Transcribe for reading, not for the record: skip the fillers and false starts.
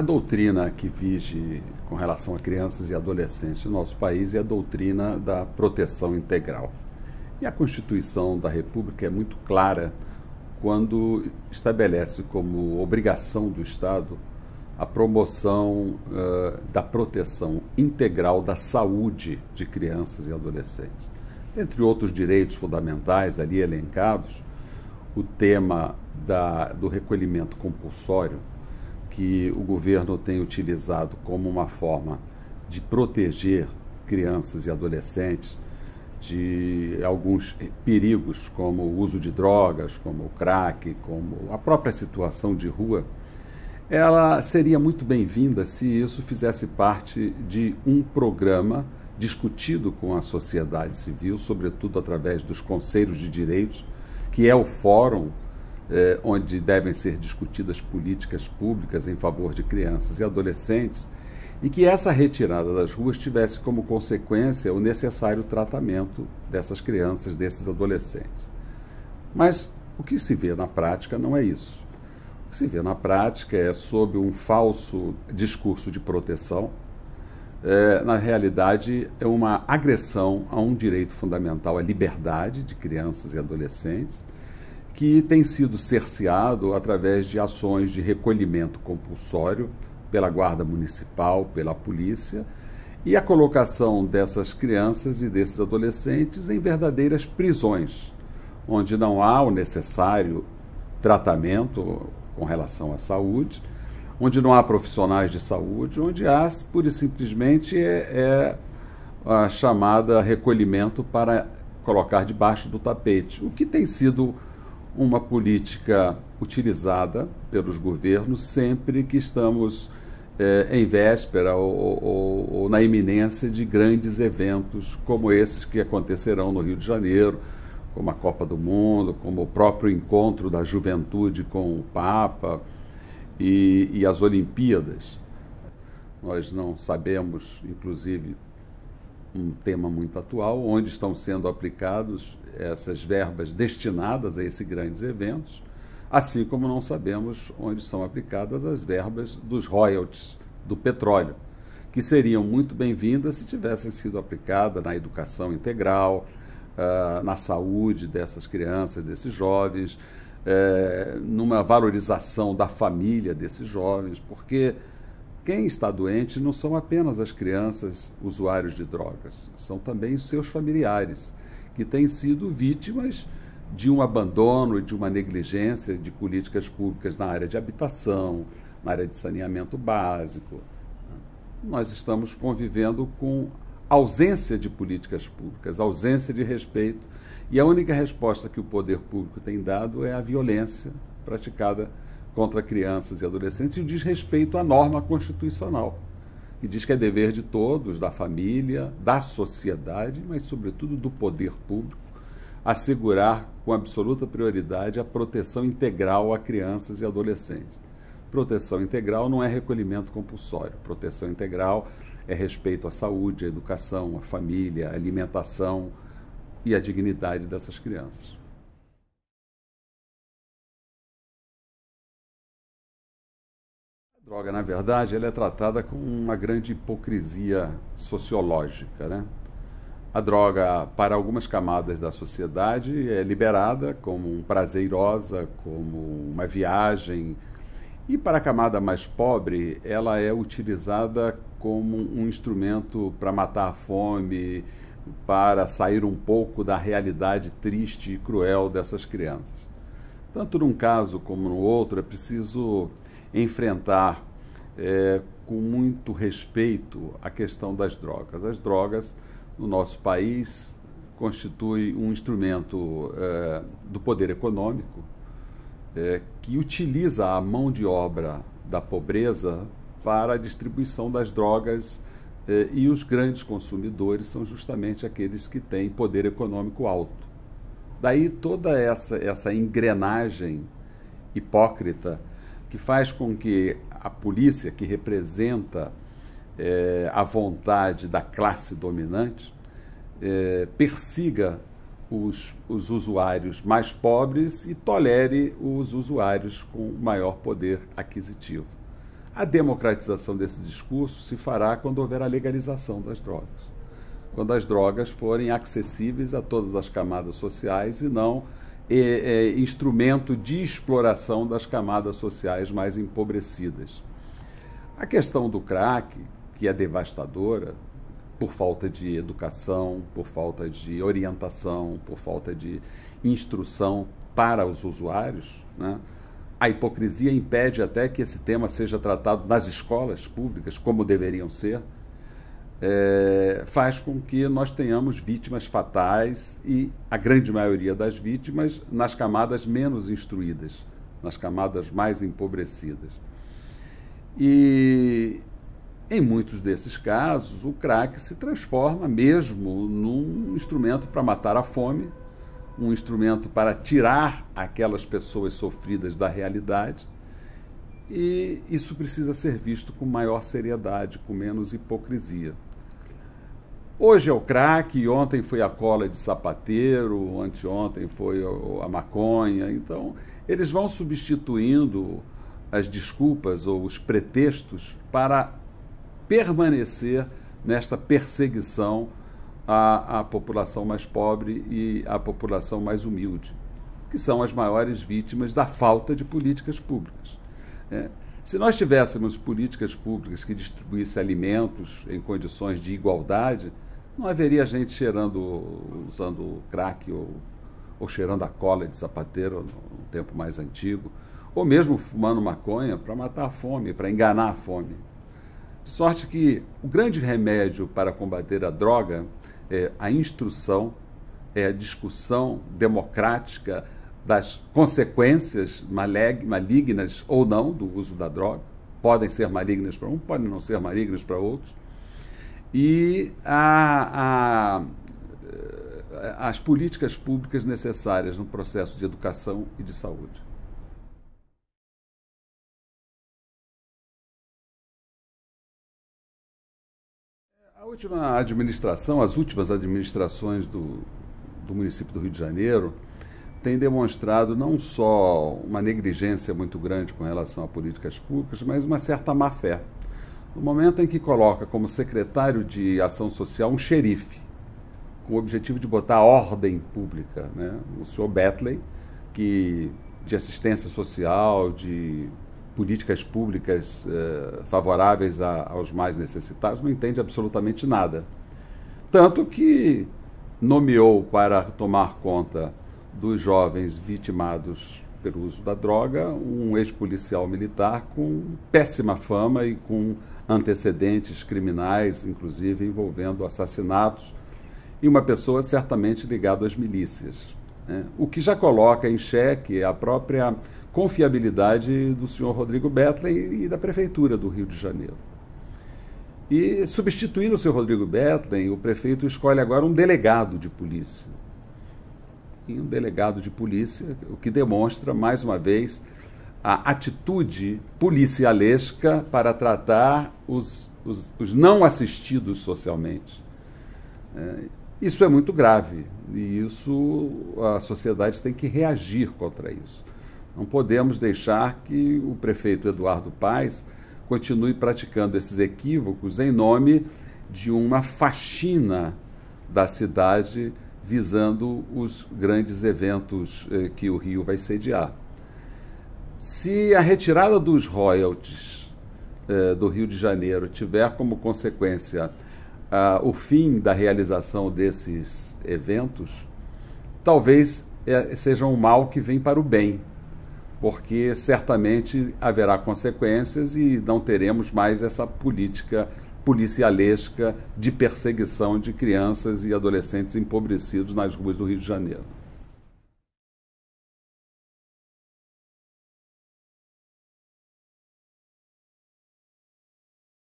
A doutrina que vige com relação a crianças e adolescentes no nosso país é a doutrina da proteção integral. E a Constituição da República é muito clara quando estabelece como obrigação do Estado a promoção da proteção integral da saúde de crianças e adolescentes. Entre outros direitos fundamentais ali elencados, o tema do recolhimento compulsório, que o governo tem utilizado como uma forma de proteger crianças e adolescentes de alguns perigos, como o uso de drogas, como o crack, como a própria situação de rua, ela seria muito bem-vinda se isso fizesse parte de um programa discutido com a sociedade civil, sobretudo através dos conselhos de direitos, que é o fórum onde devem ser discutidas políticas públicas em favor de crianças e adolescentes, e que essa retirada das ruas tivesse como consequência o necessário tratamento dessas crianças, desses adolescentes. Mas o que se vê na prática não é isso. O que se vê na prática é, sob um falso discurso de proteção, na realidade é uma agressão a um direito fundamental, a liberdade de crianças e adolescentes, que tem sido cerceado através de ações de recolhimento compulsório pela Guarda Municipal, pela polícia, e a colocação dessas crianças e desses adolescentes em verdadeiras prisões, onde não há o necessário tratamento com relação à saúde, onde não há profissionais de saúde, onde há, pura e simplesmente, a chamada recolhimento para colocar debaixo do tapete, o que tem sido uma política utilizada pelos governos sempre que estamos em véspera ou na iminência de grandes eventos como esses que acontecerão no Rio de Janeiro, como a Copa do Mundo, como o próprio encontro da juventude com o Papa e as Olimpíadas. Nós não sabemos, inclusive, um tema muito atual, onde estão sendo aplicados essas verbas destinadas a esses grandes eventos, assim como não sabemos onde são aplicadas as verbas dos royalties do petróleo, que seriam muito bem-vindas se tivessem sido aplicadas na educação integral, na saúde dessas crianças, desses jovens, numa valorização da família desses jovens, porque quem está doente não são apenas as crianças usuários de drogas, são também os seus familiares, que têm sido vítimas de um abandono e de uma negligência de políticas públicas na área de habitação, na área de saneamento básico. Nós estamos convivendo com ausência de políticas públicas, ausência de respeito, e a única resposta que o poder público tem dado é a violência praticada contra crianças e adolescentes e o desrespeito à norma constitucional, que diz que é dever de todos, da família, da sociedade, mas sobretudo do poder público, assegurar com absoluta prioridade a proteção integral a crianças e adolescentes. Proteção integral não é recolhimento compulsório. Proteção integral é respeito à saúde, à educação, à família, à alimentação e à dignidade dessas crianças. A droga, na verdade, ela é tratada com uma grande hipocrisia sociológica, né? A droga, para algumas camadas da sociedade, é liberada como um prazerosa, como uma viagem. E para a camada mais pobre, ela é utilizada como um instrumento para matar a fome, para sair um pouco da realidade triste e cruel dessas crianças. Tanto num caso como no outro, é preciso enfrentar com muito respeito a questão das drogas. As drogas, no nosso país, constituem um instrumento do poder econômico que utiliza a mão de obra da pobreza para a distribuição das drogas e os grandes consumidores são justamente aqueles que têm poder econômico alto. Daí toda essa engrenagem hipócrita que faz com que a polícia, que representa a vontade da classe dominante, persiga os usuários mais pobres e tolere os usuários com maior poder aquisitivo. A democratização desse discurso se fará quando houver a legalização das drogas. Quando as drogas forem acessíveis a todas as camadas sociais e não instrumento de exploração das camadas sociais mais empobrecidas. A questão do crack, que é devastadora, por falta de educação, por falta de orientação, por falta de instrução para os usuários, né? A hipocrisia impede até que esse tema seja tratado nas escolas públicas, como deveriam ser, faz com que nós tenhamos vítimas fatais e a grande maioria das vítimas nas camadas menos instruídas, nas camadas mais empobrecidas. E em muitos desses casos, o crack se transforma mesmo num instrumento para matar a fome, um instrumento para tirar aquelas pessoas sofridas da realidade, e isso precisa ser visto com maior seriedade, com menos hipocrisia. Hoje é o crack, ontem foi a cola de sapateiro, anteontem foi a maconha, então eles vão substituindo as desculpas ou os pretextos para permanecer nesta perseguição à população mais pobre e à população mais humilde, que são as maiores vítimas da falta de políticas públicas. Se nós tivéssemos políticas públicas que distribuíssem alimentos em condições de igualdade, não haveria gente usando crack ou cheirando a cola de sapateiro no tempo mais antigo, ou mesmo fumando maconha para matar a fome, para enganar a fome. De sorte que o grande remédio para combater a droga é a instrução, é a discussão democrática das consequências malignas ou não do uso da droga. Podem ser malignas para um, podem não ser malignas para outros. E as políticas públicas necessárias no processo de educação e de saúde. As últimas administrações do município do Rio de Janeiro têm demonstrado não só uma negligência muito grande com relação a políticas públicas, mas uma certa má-fé. No momento em que coloca como secretário de Ação Social um xerife, com o objetivo de botar ordem pública, né? O senhor Bethley, que de assistência social, de políticas públicas favoráveis aos mais necessitados, não entende absolutamente nada. Tanto que nomeou para tomar conta dos jovens vitimados pelo uso da droga um ex-policial militar com péssima fama e com antecedentes criminais, inclusive envolvendo assassinatos, e uma pessoa certamente ligada às milícias, né? O que já coloca em xeque a própria confiabilidade do senhor Rodrigo Bethley e da Prefeitura do Rio de Janeiro. E, substituindo o senhor Rodrigo Bethley, o prefeito escolhe agora um delegado de polícia. E um delegado de polícia, o que demonstra, mais uma vez, a atitude policialesca para tratar os não assistidos socialmente. Isso é muito grave e a sociedade tem que reagir contra isso. Não podemos deixar que o prefeito Eduardo Paes continue praticando esses equívocos em nome de uma faxina da cidade visando os grandes eventos que o Rio vai sediar. Se a retirada dos royalties do Rio de Janeiro tiver como consequência o fim da realização desses eventos, talvez seja um mal que vem para o bem, porque certamente haverá consequências e não teremos mais essa política policialesca de perseguição de crianças e adolescentes empobrecidos nas ruas do Rio de Janeiro.